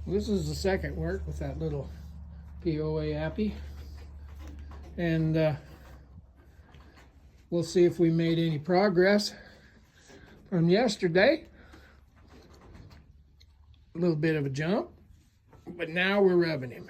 This is the second work with that little POA appy, and we'll see if we made any progress from yesterday. A little bit of a jump, but now we're rubbing him.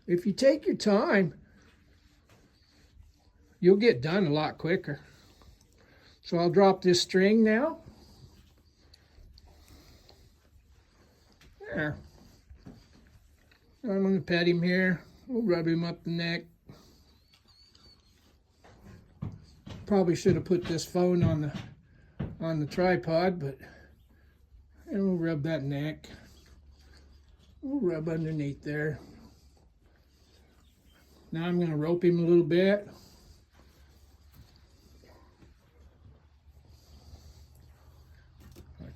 If you take your time, you'll get done a lot quicker. So I'll drop this string now. There. I'm going to pet him here. We'll rub him up the neck. Probably should have put this phone on the tripod, but and we'll rub that neck. We'll rub underneath there. Now I'm going to rope him a little bit.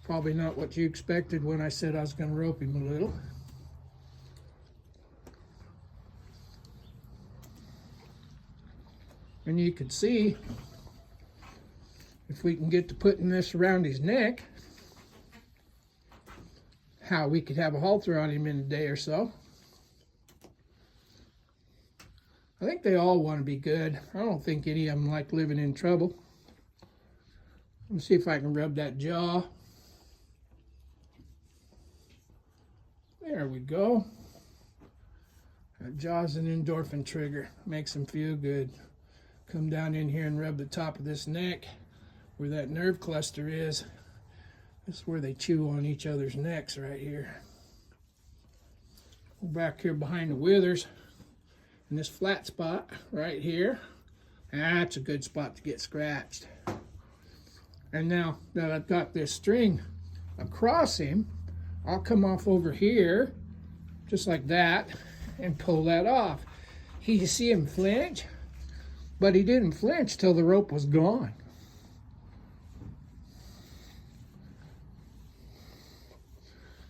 Probably not what you expected when I said I was going to rope him a little. And you can see, if we can get to putting this around his neck, how we could have a halter on him in a day or so. I think they all want to be good. I don't think any of them like living in trouble. Let's see if I can rub that jaw. There we go. That jaw's an endorphin trigger. Makes them feel good. Come down in here and rub the top of this neck where that nerve cluster is. This is where they chew on each other's necks right here. Go back here behind the withers. And this flat spot right here. That's a good spot to get scratched. And now that I've got this string across him, I'll come off over here, just like that, and pull that off. You see him flinch, but he didn't flinch till the rope was gone.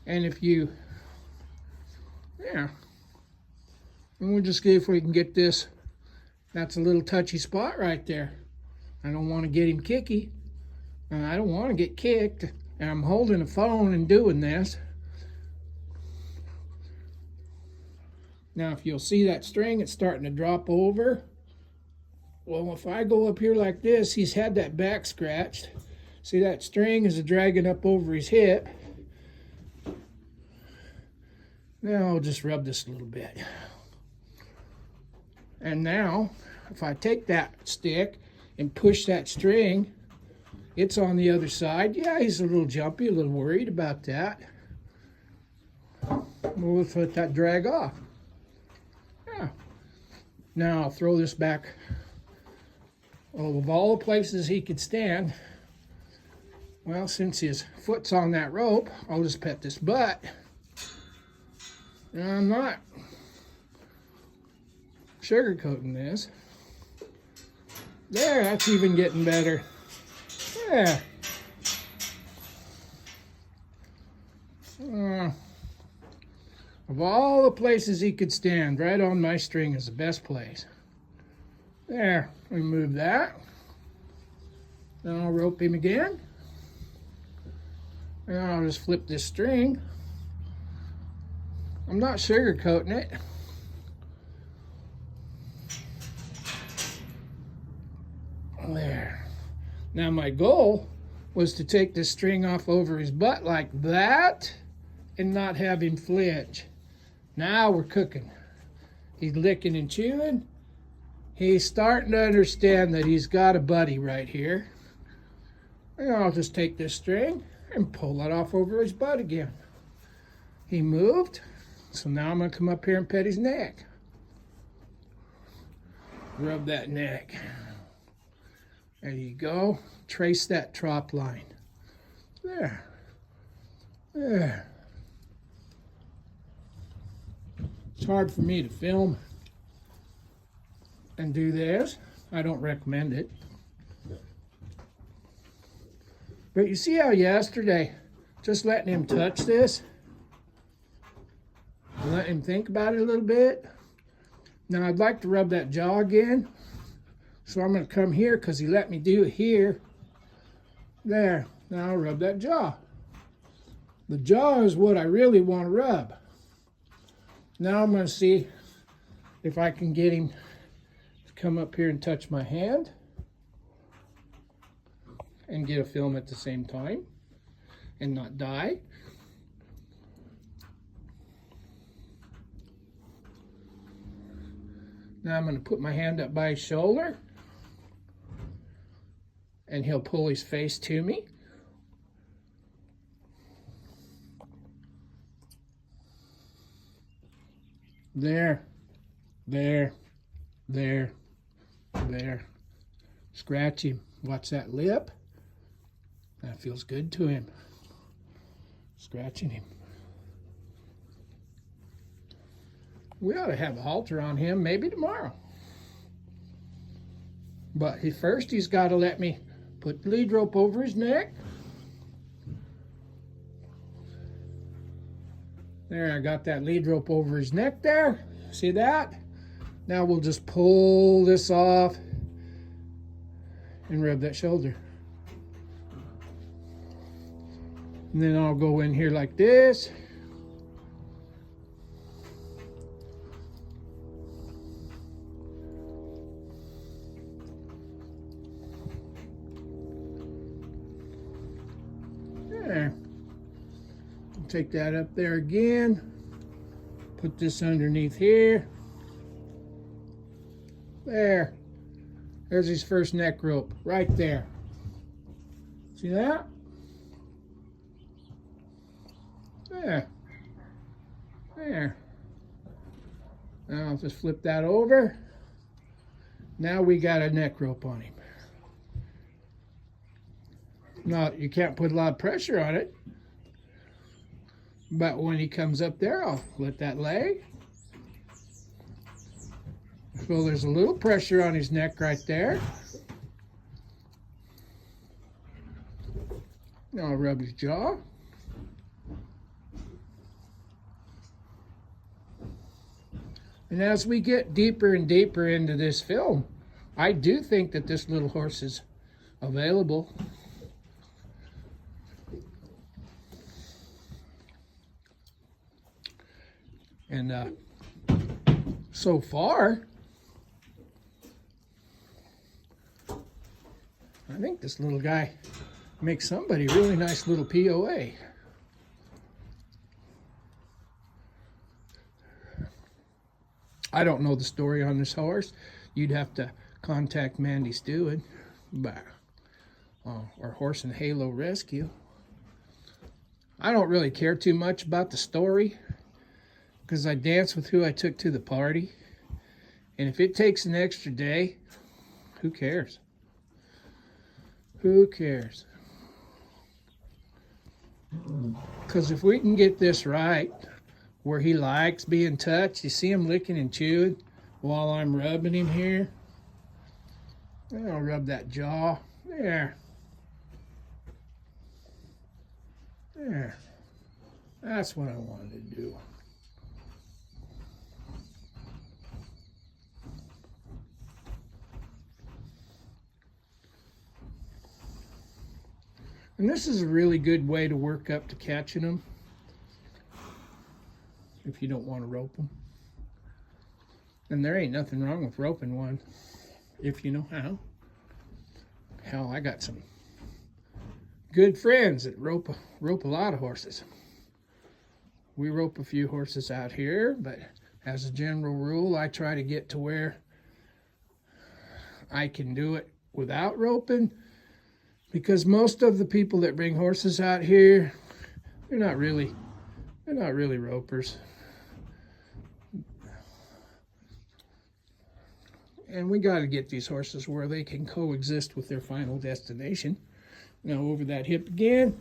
And if you, yeah, and we'll just see if we can get this. That's a little touchy spot right there. I don't want to get him kicky, and I don't want to get kicked, and I'm holding a phone and doing this. Now, if you'll see that string, it's starting to drop over. Well, if I go up here like this, he's had that back scratched. See, that string is dragging up over his hip. Now I'll just rub this a little bit. And now, if I take that stick and push that string, it's on the other side. Yeah, he's a little jumpy, a little worried about that. We'll let that drag off. Yeah. Now I'll throw this back. Well, of all the places he could stand, well, since his foot's on that rope, I'll just pet this butt. And I'm not sugarcoating this. There, that's even getting better. Yeah. Of all the places he could stand, right on my string is the best place. There, remove that. Then I'll rope him again. And I'll just flip this string. I'm not sugarcoating it. There. Now my goal was to take this string off over his butt like that and not have him flinch. Now we're cooking. He's licking and chewing. He's starting to understand that he's got a buddy right here. And I'll just take this string and pull it off over his butt again. He moved, so now I'm going to come up here and pet his neck. Rub that neck. There you go. Trace that trop line. There. There. It's hard for me to film and do this. I don't recommend it. But you see how yesterday, just letting him touch this, let him think about it a little bit. Now I'd like to rub that jaw again. So I'm going to come here because he let me do it here. There. Now I'll rub that jaw. The jaw is what I really want to rub. Now I'm going to see if I can get him to come up here and touch my hand and get a film at the same time and not die. Now I'm going to put my hand up by his shoulder and he'll pull his face to me. There, there, there, there. Scratch him. Watch that lip. That feels good to him. Scratching him. We ought to have a halter on him maybe tomorrow. But first he's got to let me put the lead rope over his neck. There, I got that lead rope over his neck there. See that? Now we'll just pull this off and rub that shoulder. And then I'll go in here like this. There. Take that up there again. Put this underneath here. There. There's his first neck rope right there. See that? There. There. Now I'll just flip that over. Now we got a neck rope on him. Now you can't put a lot of pressure on it. But when he comes up there, I'll let that lay. So there's a little pressure on his neck right there. Now I'll rub his jaw. And as we get deeper and deeper into this film, I do think that this little horse is available. And so far, I think this little guy makes somebody really nice little POA. I don't know the story on this horse. You'd have to contact Mandy Stewart, or Horse and Halo Rescue. I don't really care too much about the story, because I dance with who I took to the party. And if it takes an extra day, who cares? Who cares? Because if we can get this right, where he likes being touched, you see him licking and chewing while I'm rubbing him here. I'll rub that jaw. There. There. That's what I wanted to do. And this is a really good way to work up to catching them if you don't want to rope them. And there ain't nothing wrong with roping one if you know how. Hell, I got some good friends that rope a lot of horses. We rope a few horses out here, but as a general rule, I try to get to where I can do it without roping. Because most of the people that bring horses out here, they're not really ropers. And we got to get these horses where they can coexist with their final destination. Now over that hip again.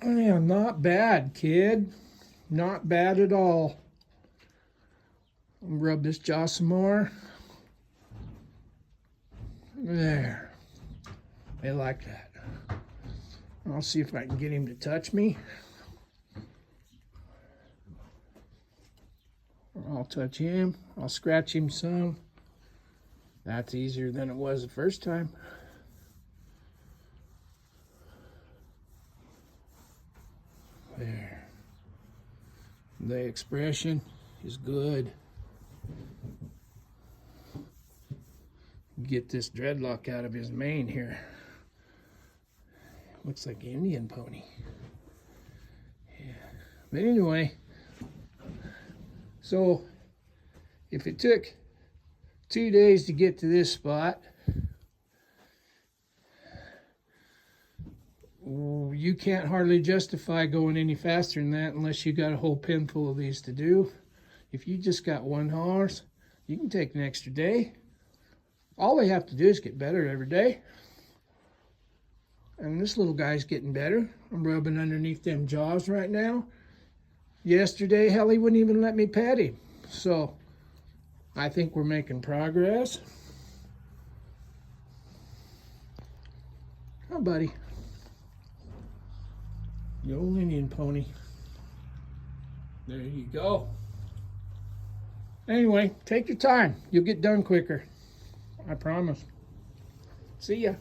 Oh, yeah, not bad, kid. Not bad at all. I'll rub this jaw some more. There. They like that. I'll see if I can get him to touch me. I'll touch him. I'll scratch him some. That's easier than it was the first time. The expression is good. Get this dreadlock out of his mane here. Looks like an Indian pony. Yeah. But anyway, so if it took 2 days to get to this spot, you can't hardly justify going any faster than that unless you got a whole pen full of these to do. If you just got one horse, you can take an extra day. All they have to do is get better every day. And this little guy's getting better. I'm rubbing underneath them jaws right now. Yesterday, hell, he wouldn't even let me pet him. So I think we're making progress. Oh, buddy. The old Indian pony. There you go. Anyway, take your time. You'll get done quicker. I promise. See ya.